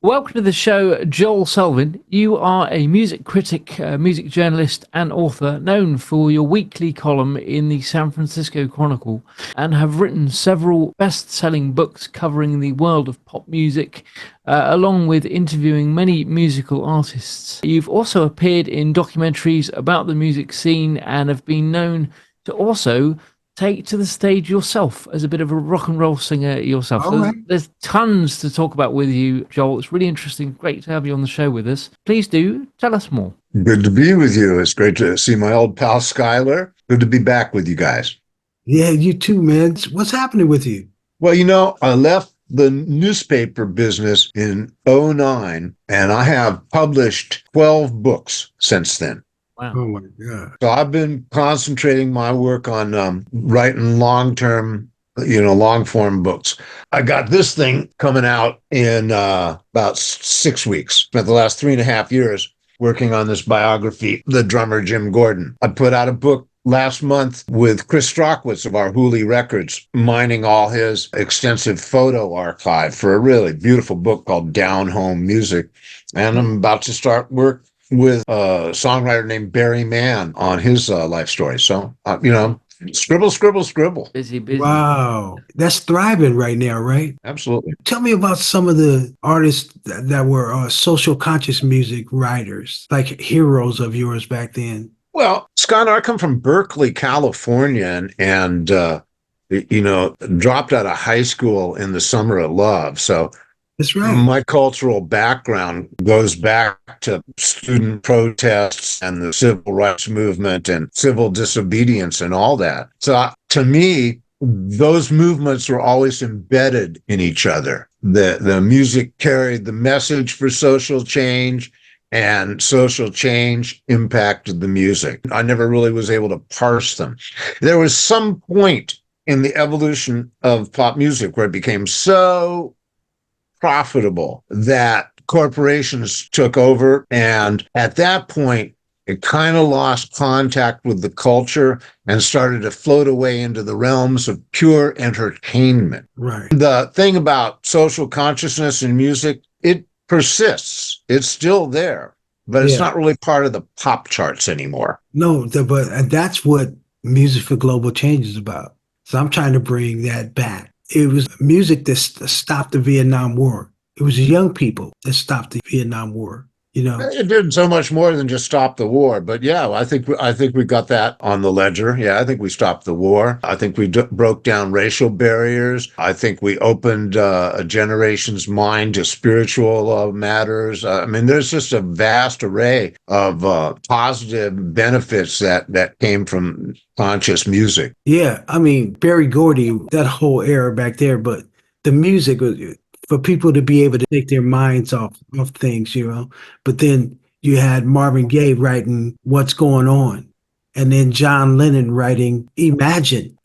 Welcome to the show, Joel Selvin. You are a music critic, music journalist, and author known for your weekly column in the San Francisco Chronicle and have written several best-selling books covering the world of pop music, along with interviewing many musical artists. You've also appeared in documentaries about the music scene and have been known to also take to the stage yourself as a bit of a rock and roll singer yourself. So there's tons to talk about with you, Joel. It's really interesting. Great to have you on the show with us. Please do tell us more. Good to be with you. It's great to see my old pal Skyler. Good to be back with you guys. Yeah, you too, man. What's happening with you? Well, I left the newspaper business in '09, and I have published 12 books since then. Wow. Oh my God. So I've been concentrating my work on writing long-term, long-form books. I got this thing coming out in about 6 weeks. Spent the last 3.5 years working on this biography, the drummer Jim Gordon. I put out a book last month with Chris Strockwitz of our Hooley Records, mining all his extensive photo archive for a really beautiful book called Down Home Music. And I'm about to start work with a songwriter named Barry Mann on his life story. So, scribble. Busy. Wow. That's thriving right now, right? Absolutely. Tell me about some of the artists that were social conscious music writers, like heroes of yours back then. Well, Scott, I come from Berkeley, California, and dropped out of high school in the summer of love. So that's right. My cultural background goes back to student protests and the civil rights movement and civil disobedience and all that. So to me, those movements were always embedded in each other. The music carried the message for social change, and social change impacted the music. I never really was able to parse them. There was some point in the evolution of pop music where it became so profitable that corporations took over, and at that point it kind of lost contact with the culture and started to float away into the realms of pure entertainment. Right. The thing about social consciousness in music, it persists. It's still there, but it's not really part of the pop charts anymore. No, but that's what Music for Global Change is about. So I'm trying to bring that back. It was music that stopped the Vietnam War. It was young people that stopped the Vietnam War. It did so much more than just stop the war, but yeah, I think we got that on the ledger. Yeah, I think we stopped the war. I think we broke down racial barriers. I think we opened a generation's mind to spiritual matters. There's just a vast array of positive benefits that came from conscious music. Yeah, Berry Gordy, that whole era back there, but the music was for people to be able to take their minds off things, But then you had Marvin Gaye writing What's Going On, and then John Lennon writing Imagine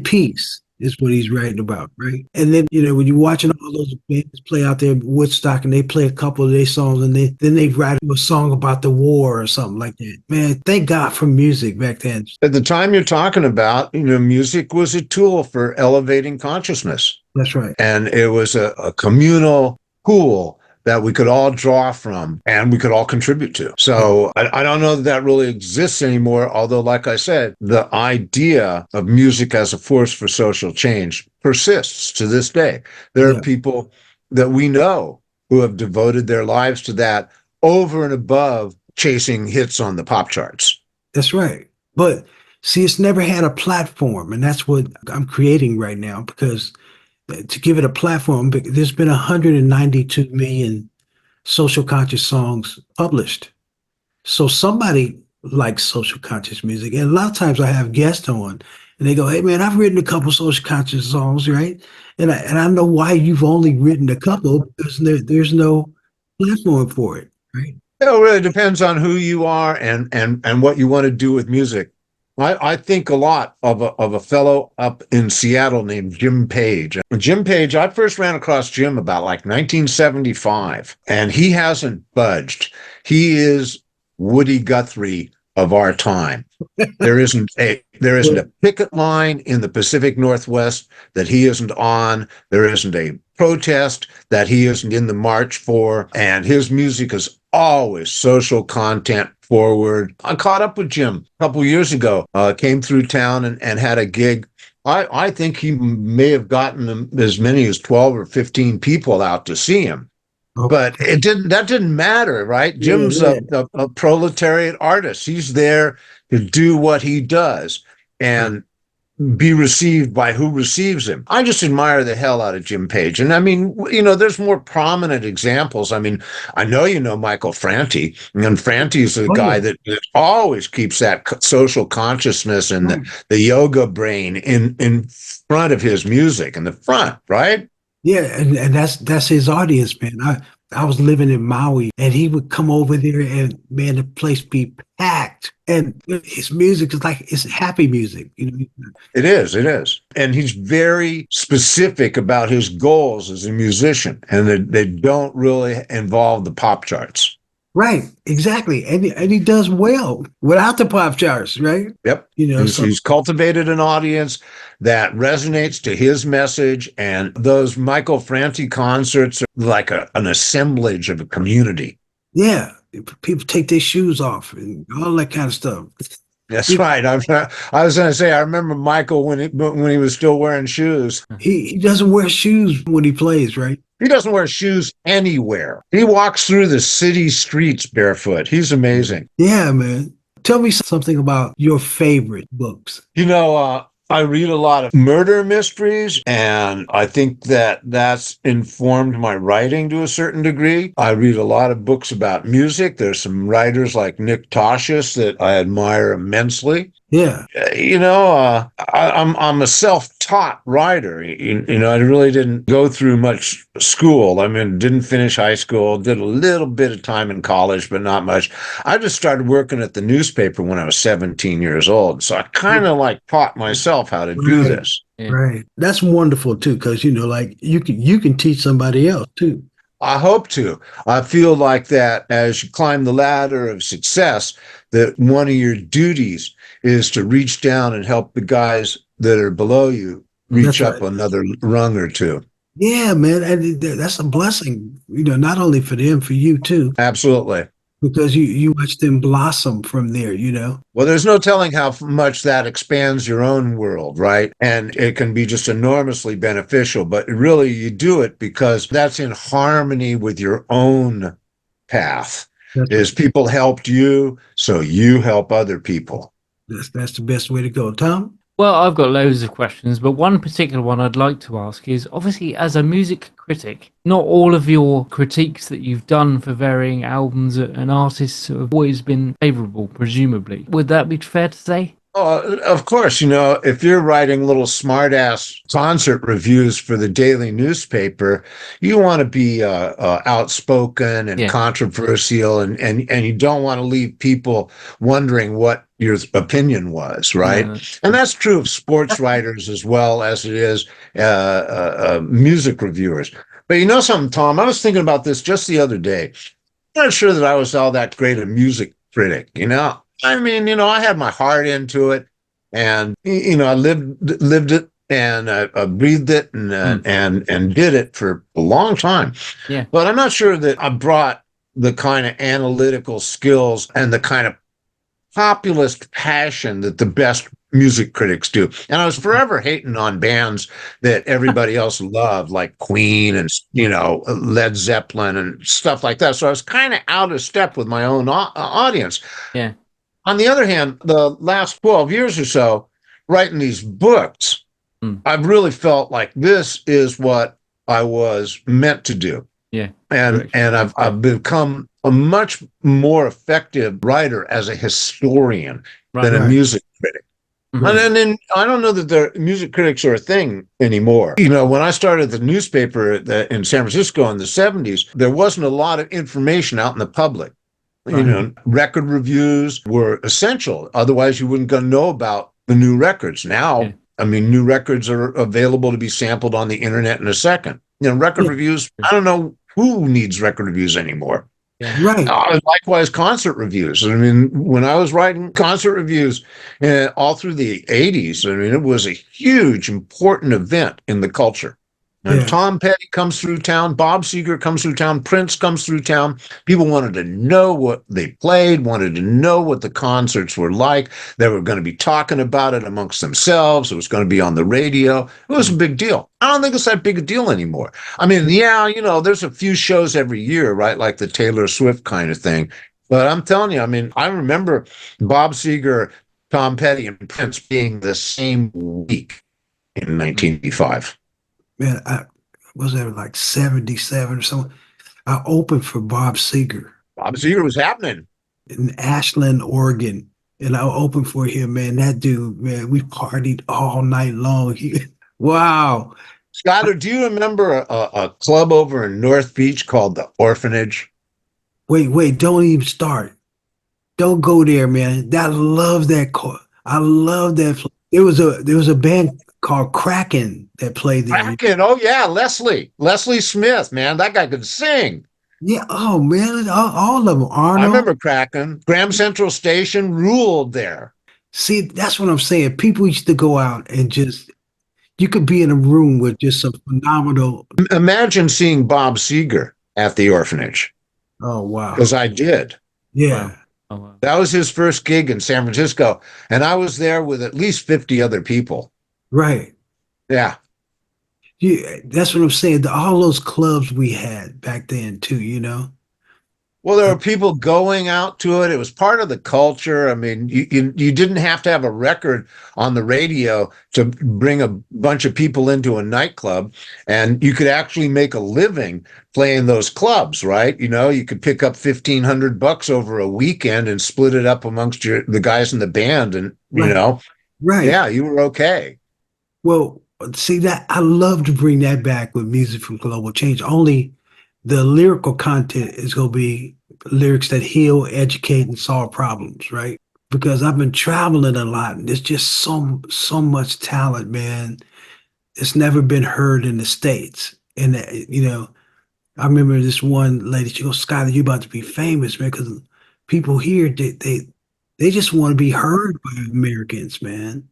Peace is what he's writing about, right? And then, when you're watching all those bands play out there in Woodstock and they play a couple of their songs and then they write a song about the war or something like that. Man, thank God for music back then. At the time you're talking about, music was a tool for elevating consciousness. That's right. And it was a communal pool that we could all draw from and we could all contribute to. So I don't know that really exists anymore, although, like I said, the idea of music as a force for social change persists to this day. There are people that we know who have devoted their lives to that over and above chasing hits on the pop charts. That's right. But see, it's never had a platform, and that's what I'm creating right now, because to give it a platform, there's been 192 million social conscious songs published. So somebody likes social conscious music. And a lot of times I have guests on and they go, hey man, I've written a couple social conscious songs, right? And I know why you've only written a couple, because there's no platform for it, right? It really depends on who you are and what you want to do with music. I think a lot of a fellow up in Seattle named Jim Page. Jim Page, I first ran across Jim about like 1975, and he hasn't budged. He is Woody Guthrie of our time. There isn't a picket line in the Pacific Northwest that he isn't on. There isn't a protest that he isn't in the march for. And his music is always social content forward. I caught up with Jim a couple years ago, came through town and had a gig. I think he may have gotten as many as 12 or 15 people out to see him. But that didn't matter, right? Jim's a proletariat artist. He's there to do what he does and be received by who receives him. I just admire the hell out of Jim Page. And I mean, there's more prominent examples. I mean, I know Michael Franti, and Franti is a guy that always keeps that social consciousness and the yoga brain in front of his music, in the front, right? Yeah, and that's his audience, man. I was living in Maui, and he would come over there, and man, the place be packed. And his music is it's happy music, It is, and he's very specific about his goals as a musician, and they don't really involve the pop charts. Right, exactly, and he does well without the pop charts, right? Yep. He's cultivated an audience that resonates to his message, and those Michael Franti concerts are like an assemblage of a community. Yeah, people take their shoes off and all that kind of stuff. That's right. I was going to say, I remember Michael when he was still wearing shoes. He doesn't wear shoes when he plays, right? He doesn't wear shoes anywhere. He walks through the city streets barefoot. He's amazing. Yeah, man. Tell me something about your favorite books. I read a lot of murder mysteries, and I think that's informed my writing to a certain degree. I read a lot of books about music. There's some writers like Nick Tosches that I admire immensely. Yeah. I'm a self-taught writer. I really didn't go through much school. I mean, didn't finish high school, did a little bit of time in college, but not much. I just started working at the newspaper when I was 17 years old. So I kind of taught myself how to do this. Right. That's wonderful too, because you can teach somebody else too. I hope to. I feel like that as you climb the ladder of success, that one of your duties is to reach down and help the guys that are below you reach up another rung or two. Yeah, man. And that's a blessing, not only for them, for you too. Absolutely. Because you watch them blossom from there, Well, there's no telling how much that expands your own world, right? And it can be just enormously beneficial, but really you do it because that's in harmony with your own path. People helped you, so you help other people. That's the best way to go. Tom? Well, I've got loads of questions, but one particular one I'd like to ask is, obviously, as a music critic, not all of your critiques that you've done for varying albums and artists have always been favorable, presumably. Would that be fair to say? Oh, of course, if you're writing little smart-ass concert reviews for the daily newspaper, you want to be outspoken and controversial, and you don't want to leave people wondering what your opinion was, right? And that's true of sports writers as well as it is music reviewers. But something, Tom? I was thinking about this just the other day. I'm not sure that I was all that great a music critic, I mean, I had my heart into it, and I lived it, and I breathed it, and did it for a long time. Yeah. But I'm not sure that I brought the kind of analytical skills and the kind of populist passion that the best music critics do. And I was forever hating on bands that everybody else loved, like Queen and Led Zeppelin and stuff like that. So I was kind of out of step with my own audience. Yeah. On the other hand, the last 12 years or so, writing these books, I've really felt like this is what I was meant to do. Yeah. And I've become a much more effective writer as a historian than a music critic. Mm-hmm. And then I don't know that the music critics are a thing anymore. When I started the newspaper in San Francisco in the 70s, there wasn't a lot of information out in the public. Record reviews were essential. Otherwise, you wouldn't know about the new records. Now, I mean, new records are available to be sampled on the internet in a second. Record reviews, I don't know who needs record reviews anymore. Right. Likewise, concert reviews. I mean, when I was writing concert reviews all through the 80s, I mean, it was a huge, important event in the culture. And Yeah. Tom Petty comes through town, Bob Seger comes through town, Prince comes through town. People wanted to know what they played, wanted to know what the concerts were like. They were going to be talking about it amongst themselves. It was going to be on the radio. It was a big deal. I don't think it's that big a deal anymore. I mean, yeah, there's a few shows every year, right? Like the Taylor Swift kind of thing. But I'm telling you, I mean, I remember Bob Seger, Tom Petty, and Prince being the same week in 1985. Man, I was there like 77 or something. I opened for Bob Seger Bob Seger was happening. in Ashland, Oregon. And I opened for him, man. That dude, man, we partied all night long. Wow. Skyler, do you remember a club over in North Beach called the Orphanage? Wait, don't even start. Don't go there, man. I love that car. I love that. There was a band called Kraken that played there. Kraken, oh yeah, Leslie Smith, man, that guy could sing. Yeah, oh man, all of them. Arnold. I remember Kraken. Graham Central Station ruled there. See, that's what I'm saying. People used to go out and you could be in a room with just some phenomenal. Imagine seeing Bob Seger at the Orphanage. Oh wow! Because I did. Yeah. Wow. Oh, wow. That was his first gig in San Francisco, and I was there with at least 50 other people. Right. Yeah. Yeah, that's what I'm saying. All those clubs we had back then too. Well, there were people going out to it. It was part of the culture. I mean, you didn't have to have a record on the radio to bring a bunch of people into a nightclub, and you could actually make a living playing those clubs, right? You could pick up $1,500 over a weekend and split it up amongst the guys in the band, and Right. yeah, you were okay. Well, see that I love to bring that back with music from Global Change. Only the lyrical content is going to be lyrics that heal, educate, and solve problems, right? Because I've been traveling a lot, and there's just so much talent, man. It's never been heard in the States. And I remember this one lady. She goes, "Skyler, you about to be famous, man, because people here they just want to be heard by Americans, man."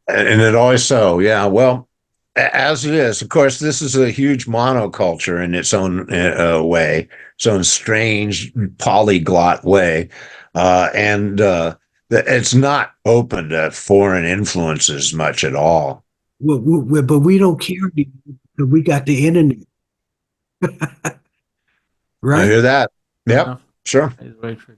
And it always so, yeah. Well, as it is, of course, this is a huge monoculture in its own way, its own strange polyglot way, and it's not open to foreign influences much at all. Well, but we don't care because we got the internet, right? I hear that. Yep, Enough. sure. That is very true.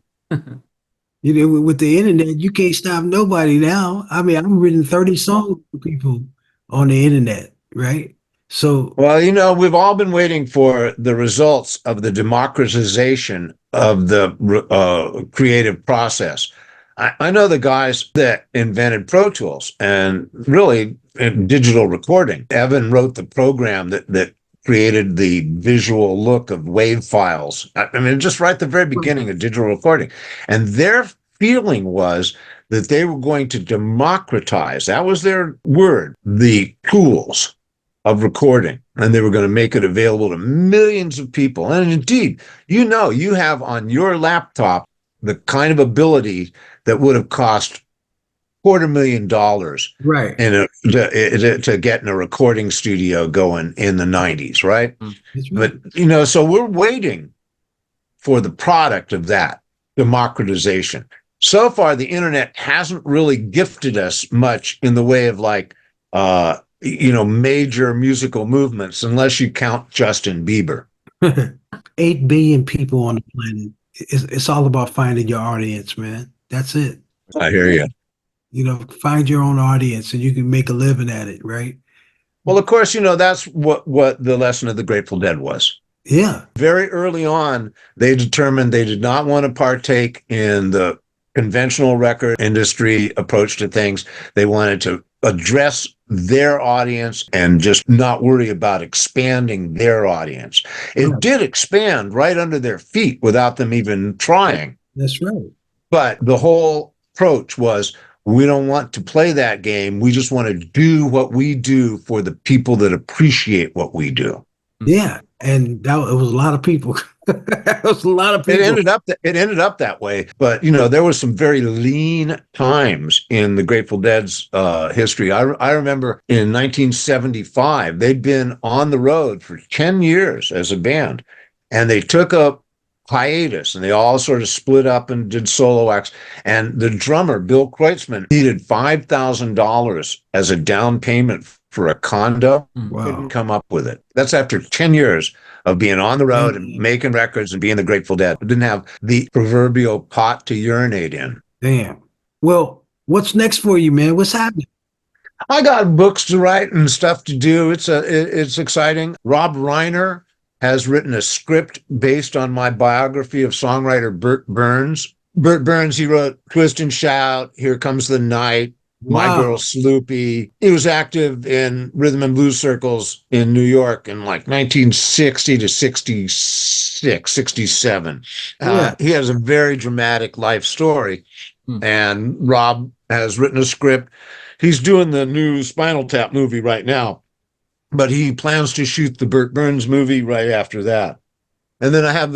With the internet, you can't stop nobody now. I mean, I've written 30 songs for people on the internet, right? So, Well, we've all been waiting for the results of the democratization of the creative process. I know the guys that invented Pro Tools and really in digital recording. Evan wrote the program that created the visual look of wave files. I mean, just right at the very beginning of digital recording. And their feeling was that they were going to democratize, that was their word, the tools of recording. And they were going to make it available to millions of people. And indeed, you have on your laptop the kind of ability that would have cost $250,000 right. to get in a recording studio going in the 90s, right? That's right. But, so we're waiting for the product of that democratization. So far, the internet hasn't really gifted us much in the way of major musical movements, unless you count Justin Bieber. 8 billion people on the planet. It's all about finding your audience, man. That's it. I hear you. Find your own audience and you can make a living at it, right? Well, of course, that's what the lesson of the Grateful Dead was. Yeah. Very early on, they determined they did not want to partake in the conventional record industry approach to things. They wanted to address their audience and just not worry about expanding their audience. It did expand right under their feet without them even trying. That's right. But the whole approach was, we don't want to play that game. We just want to do what we do for the people that appreciate what we do. Yeah. And it was a lot of people. That was a lot of It people. ended up that way, but there was some very lean times in the Grateful Dead's history. I remember in 1975 they'd been on the road for 10 years as a band, and they took a hiatus, and they all sort of split up and did solo acts. And the drummer Bill Kreutzmann needed $5,000 as a down payment for a condo. Wow. Couldn't come up with it. That's after 10 years of being on the road and making records and being the Grateful Dead. Didn't have the proverbial pot to urinate in. Damn. Well, what's next for you, man? What's happening? I got books to write and stuff to do. It's exciting. Rob Reiner has written a script based on my biography of songwriter Burt Burns. Burt Burns, he wrote Twist and Shout, Here Comes the Night, My Girl Sloopy. He was active in rhythm and blues circles in New York in like 1960 to 66, 67. He has a very dramatic life story. And Rob has written a script. He's doing the new Spinal Tap movie right now, but he plans to shoot the Burt Burns movie right after that. And then I have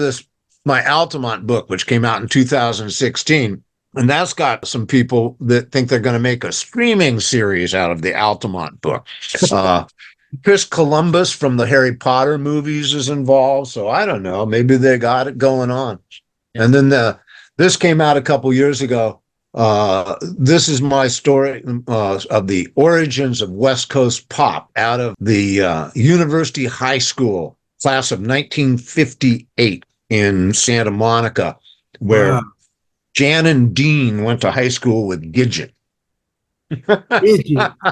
my Altamont book, which came out in 2016. And that's got some people that think they're going to make a streaming series out of the Altamont book. Chris Columbus from the Harry Potter movies is involved. So I don't know. Maybe they got it going on. Yeah. And then this came out a couple years ago. This is my story of the origins of West Coast pop out of the University High School class of 1958 in Santa Monica, where Jan and Dean went to high school with Gidget.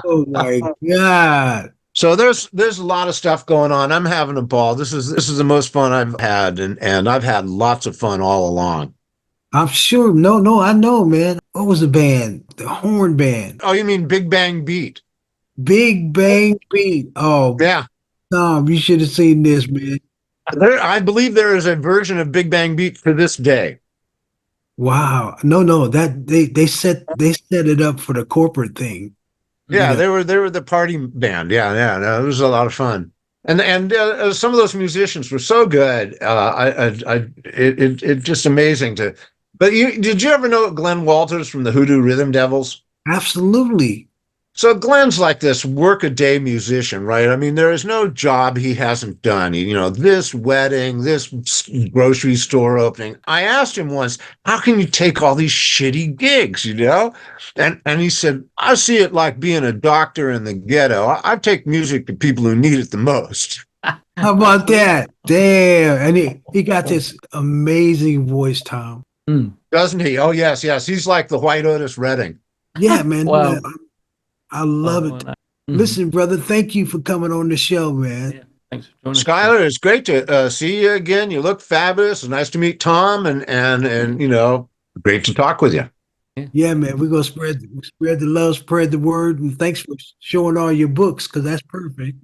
Oh my God. So there's a lot of stuff going on. I'm having a ball. This is the most fun I've had, and I've had lots of fun all along. I'm sure. No, I know, man. What was the band? The horn band. Oh, you mean Big Bang Beat? Big Bang Beat. Oh, yeah. Tom, you should have seen this, man. I believe there is a version of Big Bang Beat to this day. Wow. No, that they set it up for the corporate thing. Yeah, they were the party band. Yeah. No, it was a lot of fun. And some of those musicians were so good. It's just amazing to. But did you ever know Glenn Walters from the Hoodoo Rhythm Devils? Absolutely. So Glenn's like this work-a-day musician, right? I mean, there is no job he hasn't done. This wedding, this grocery store opening. I asked him once, how can you take all these shitty gigs, And he said, I see it like being a doctor in the ghetto. I take music to people who need it the most. How about that? Damn. And he got this amazing voice, Tom. Doesn't he? Oh, yes. He's like the White Otis Redding. Yeah, man. Wow. I love it. Listen, brother, thank you for coming on the show, man. Yeah, thanks for joining Skyler, it's great to see you again. You look fabulous. It's nice to meet Tom, and great to talk with you. Yeah, man, we're gonna spread the love, spread the word, and thanks for showing all your books, because that's perfect.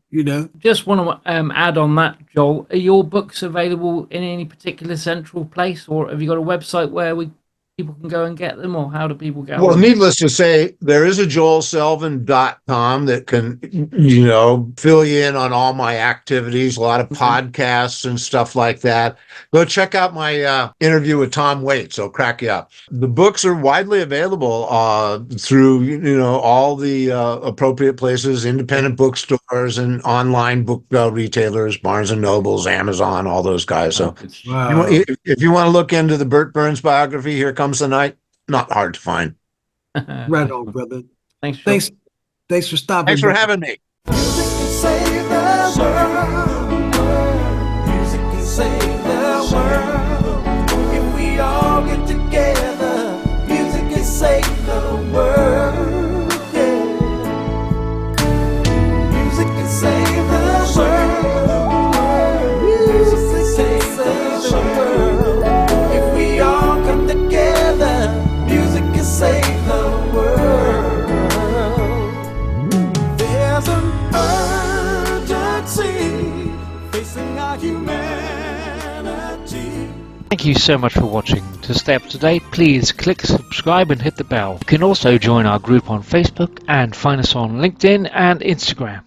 Just want to add on that, Joel. Are your books available in any particular central place, or have you got a website where people can go and get them, or how do people get Well, needless to say, there is a joelselvin.com that can, fill you in on all my activities, a lot of podcasts and stuff like that. Go check out my interview with Tom Waits. It'll crack you up. The books are widely available through, all the appropriate places, independent bookstores and online book retailers, Barnes & Nobles, Amazon, all those guys. So wow. if you want to look into the Burt Burns biography, Here Comes the Night, not hard to find. Right on, brother. Thanks for stopping. Thanks for having me. Music can save the world. Music can save the world. If we all get together, music can save the world. Yeah. Music can save the world. Music can save the world. If we all come together, music can save the world. There's an urgency facing our humanity. Thank you so much for watching. To stay up to date, please click subscribe and hit the bell. You can also join our group on Facebook and find us on LinkedIn and Instagram.